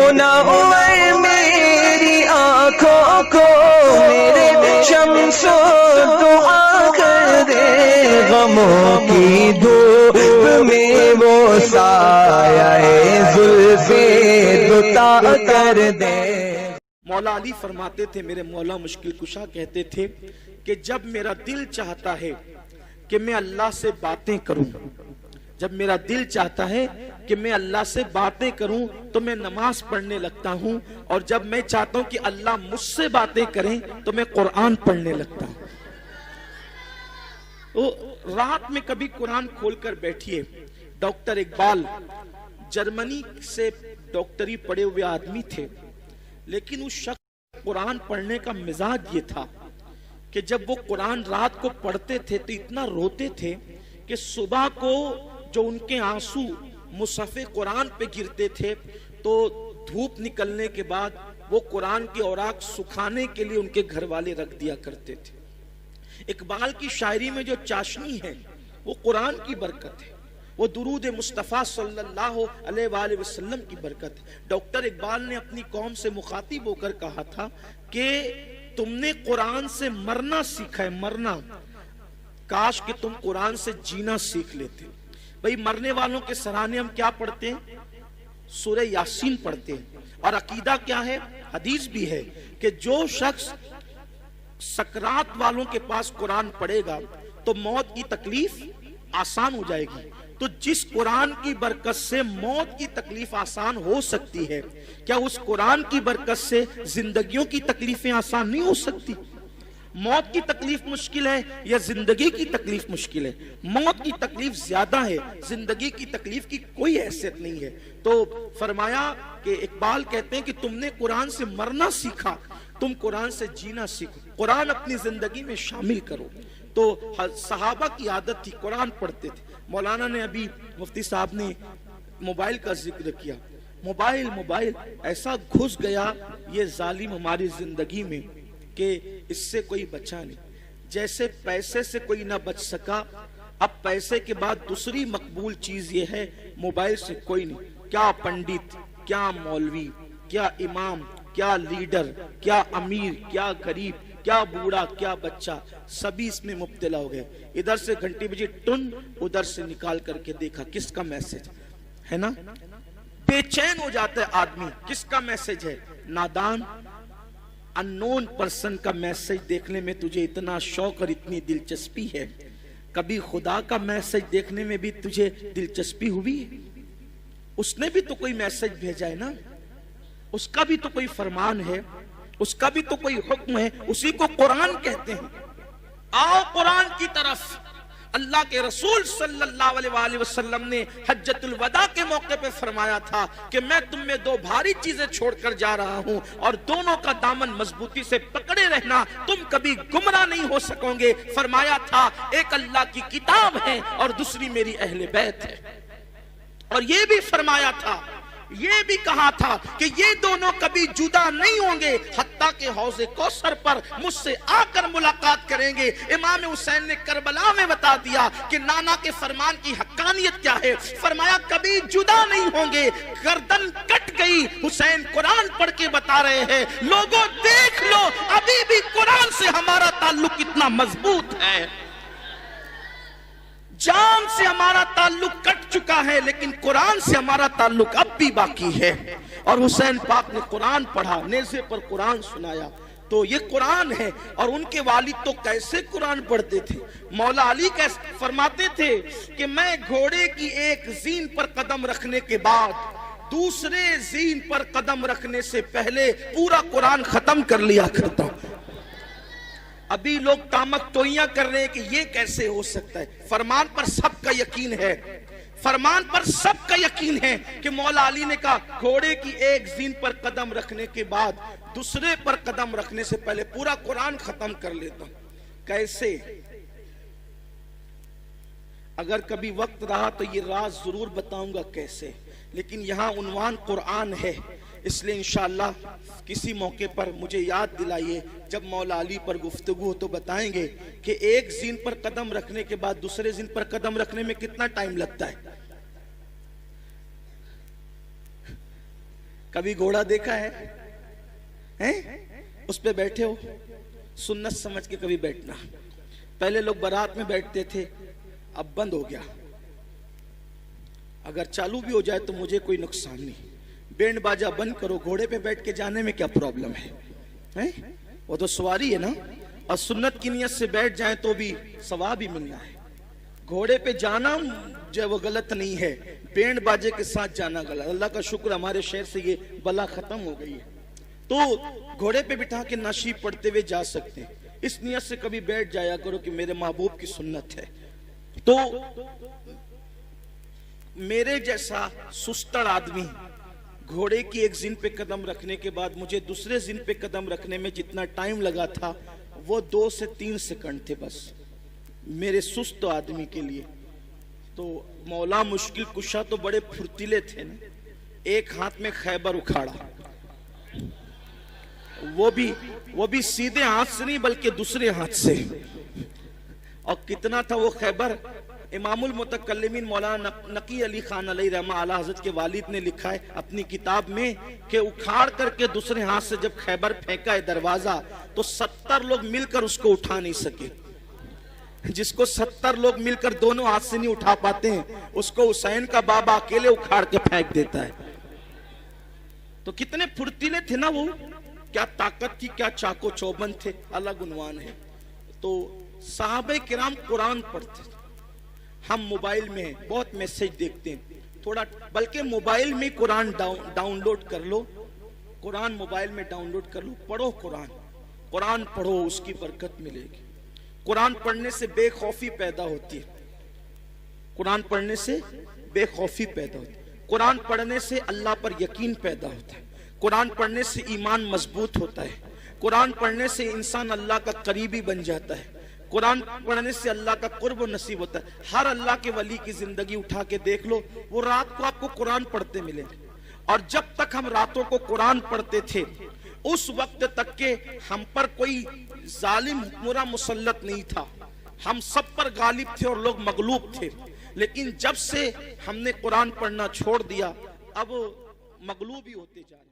मुनव्वर मेरी आंखों को मेरे शम्सो दुआ कर दे, गमों की धूप में वो साया जुल्फे दुता कर दे। मौला अली फरमाते थे, मेरे मौला मुश्किल कुशा कहते थे कि जब मेरा दिल चाहता है कि मैं अल्लाह से बातें करूं, जब मेरा दिल चाहता है कि मैं अल्लाह से बातें करूं तो मैं नमाज पढ़ने लगता हूं, और जब मैं चाहता हूं कि अल्लाह मुझसे बातें करें तो मैं कुरान पढ़ने लगता हूं। तो रात में कभी कुरान खोलकर बैठिए। डॉक्टर इकबाल जर्मनी से डॉक्टरी पढ़े हुए आदमी थे, लेकिन उस शख्स कुरान पढ़ने का मिजाज ये था कि जब वो कुरान रात को पढ़ते थे तो इतना रोते थे कि सुबह को जो उनके आंसू मुसफ़े कुरान पे गिरते थे तो धूप निकलने के बाद वो कुरान के औराक सुखाने के लिए उनके घर वाले रख दिया करते थे। इकबाल की शायरी में जो चाशनी है वो कुरान की बरकत है, वो दुरूद मुस्तफ़ा सल्लल्लाहु अलैहि वसल्लम की बरकत है। डॉक्टर इकबाल ने अपनी कौम से मुखातिब होकर कहा था कि तुमने कुरान से मरना सीखा है, मरना, काश कि तुम कुरान से जीना सीख लेते। भाई मरने वालों के सराहने हम क्या पढ़ते हैं? सूरह यासीन पढ़ते हैं। और अकीदा क्या है? हदीस भी है कि जो शख्स सकरात वालों के पास कुरान पढ़ेगा तो मौत की तकलीफ आसान हो जाएगी। तो जिस कुरान की बरकत से मौत की तकलीफ आसान हो सकती है, क्या उस कुरान की बरकत से जिंदगियों की तकलीफें आसान नहीं हो सकती? मौत की तकलीफ मुश्किल है या जिंदगी की तकलीफ मुश्किल है? मौत की तकलीफ ज्यादा है, जिंदगी की तकलीफ की कोई हैसियत नहीं है। तो फरमाया कि इकबाल कहते हैं कि तुमने कुरान से मरना सीखा, तुम कुरान से जीना सीखो, कुरान अपनी जिंदगी में शामिल करो। तो सहाबा की आदत थी, कुरान पढ़ते थे। मौलाना ने अभी, मुफ्ती साहब ने मोबाइल का जिक्र किया। मोबाइल मोबाइल ऐसा घुस गया ये जालिम हमारी जिंदगी में कि इससे कोई बचा नहीं। जैसे पैसे से कोई ना बच सका, अब पैसे के बाद दूसरी मकबूल चीज ये है, मोबाइल से कोई नहीं। क्या पंडित, क्या मौलवी, क्या इमाम, क्या लीडर, क्या अमीर, क्या गरीब, क्या बूढ़ा, क्या बच्चा, सभी इसमें मुब्तला हो गए। इधर से घंटी बजी टुन, उधर से निकाल करके देखा किसका मैसेज है ना, बेचैन हो जाता है आदमी, किसका मैसेज है? नादान अननोन पर्सन का मैसेज देखने में तुझे इतना शौक और इतनी दिलचस्पी है, कभी खुदा का मैसेज देखने में भी तुझे दिलचस्पी हुई? उसने भी तो कोई मैसेज भेजा है ना, उसका भी तो कोई फरमान है, उसका भी तो कोई हुक्म है, उसी को कुरान कहते हैं। आओ कुरान की तरफ। अल्लाह के रसूल सल्लल्लाहु अलैहि वसल्लम ने हज्जतुल वदा के मौके पे फरमाया था कि मैं तुम में दो भारी चीजें छोड़कर जा रहा हूं और दोनों का दामन मजबूती से पकड़े रहना, तुम कभी गुमराह नहीं हो सकोगे। फरमाया था एक अल्लाह की किताब है और दूसरी मेरी अहले बैत है। और ये भी फरमाया था, ये भी कहा था कि ये दोनों कभी जुदा नहीं होंगे, हत्ता के हौज़े कौसर पर मुझसे आकर मुलाकात करेंगे। इमाम हुसैन ने करबला में बता दिया कि नाना के फरमान की हक्कानियत क्या है। फरमाया कभी जुदा नहीं होंगे। गर्दन कट गई, हुसैन कुरान पढ़ के बता रहे हैं, लोगों देख लो अभी भी कुरान से हमारा ताल्लुक कितना मजबूत है। जान से हमारा ताल्लुक कट चुका है लेकिन कुरान से हमारा ताल्लुक अब भी बाकी है। और हुसैन पाक ने कुरान पढ़ा, नेज़े पर कुरान सुनाया, तो ये कुरान है। और उनके वालिद तो कैसे कुरान पढ़ते थे। मौला अली कैसे फरमाते थे कि मैं घोड़े की एक जीन पर कदम रखने के बाद दूसरे जीन पर कदम रखने से पहले पूरा कुरान खत्म कर लिया करता हूं। अभी लोग तामक तोइयां कर रहे हैं कि ये कैसे हो सकता है। फरमान पर सबका यकीन है, फरमान पर सबका यकीन है कि मौला अली ने कहा घोड़े की एक जीन पर कदम रखने के बाद दूसरे पर कदम रखने से पहले पूरा कुरान खत्म कर लेता हूं। कैसे? अगर कभी वक्त रहा तो ये राज जरूर बताऊंगा कैसे, लेकिन यहां उन्वान कुरान है, इसलिए इंशाअल्लाह किसी मौके पर मुझे याद दिलाइए, जब मौला अली पर गुफ्तगू हो तो बताएंगे कि एक जीन पर कदम रखने के बाद दूसरे जीन पर कदम रखने में कितना टाइम लगता है। कभी घोड़ा देखा है? हैं? उस पे बैठे हो? सुन्नत समझ के कभी बैठना। पहले लोग बारात में बैठते थे, अब बंद हो गया। अगर चालू भी हो जाए तो मुझे कोई नुकसान नहीं, बैंड बाजा बंद करो, घोड़े पे बैठ के जाने में क्या प्रॉब्लम है? हैं? वो तो सवारी है ना। और सुन्नत की नियत से बैठ जाए तो भी सवाब ही मिलना है। घोड़े पे जाना जो वो गलत नहीं है, बैंड बाजे के साथ जाना गलत। अल्लाह का शुक्र हमारे शहर से ये बला खत्म हो गई है, तो घोड़े पे बिठा के नाशी पढ़ते हुए जा सकते हैं। इस नियत से कभी बैठ जाया करो कि मेरे महबूब की सुन्नत है। तो मेरे जैसा सुस्तर आदमी घोड़े की एक जिन पे कदम रखने के बाद मुझे दूसरे जिन पे कदम रखने में जितना टाइम लगा था वो 2 से 3 सेकंड थे बस मेरे सुस्त आदमी के लिए। तो मौला मुश्किल कुशा तो बड़े फुर्तीले थे ना, एक हाथ में खैबर उखाड़ा, वो भी सीधे हाथ से नहीं बल्कि दूसरे हाथ से। और कितना था वो खैबर? इमामुल मुतकल्लिमीन मौलाना नकी अली खान अलैहि रहमा आला हज़रत के वालिद ने लिखा है अपनी किताब में कि उखाड़ करके दूसरे हाथ से जब खैबर फेंका है दरवाजा, तो 70 लोग मिलकर उसको उठा नहीं सके। जिसको 70 लोग मिलकर दोनों हाथ से नहीं उठा पाते हैं, उसको हुसैन का बाबा अकेले उखाड़ के फेंक देता है। तो कितने फुर्तीले थे ना वो, क्या ताकत थी, क्या चाको चौबंद थे, अलग उन्वान है। तो सहाबे किराम कुरान पढ़ते थे। हम मोबाइल में बहुत मैसेज देखते हैं, थोड़ा बल्कि मोबाइल में कुरान डाउनलोड कर लो, कुरान मोबाइल में डाउनलोड कर लो, पढ़ो कुरान पढ़ो, उसकी बरकत मिलेगी। कुरान पढ़ने से बेखौफी पैदा होती है, कुरान पढ़ने से बेखौफी पैदा होती है, कुरान पढ़ने से अल्लाह पर यकीन पैदा होता है, कुरान पढ़ने से ईमान मजबूत होता है, कुरान पढ़ने से इंसान अल्लाह का करीबी बन जाता है, कुरान पढ़ने से अल्लाह का कुर्ब नसीब होता है। हर अल्लाह के वली की जिंदगी उठा के देख लो, वो रात को आपको कुरान पढ़ते मिलेंगे। और जब तक हम रातों को कुरान पढ़ते थे उस वक्त तक के हम पर कोई जालिम हुक्मरान मुसल्लत नहीं था, हम सब पर गालिब थे और लोग मगलूब थे। लेकिन जब से हमने कुरान पढ़ना छोड़ दिया, अब मगलूब ही होते जा रहे हैं।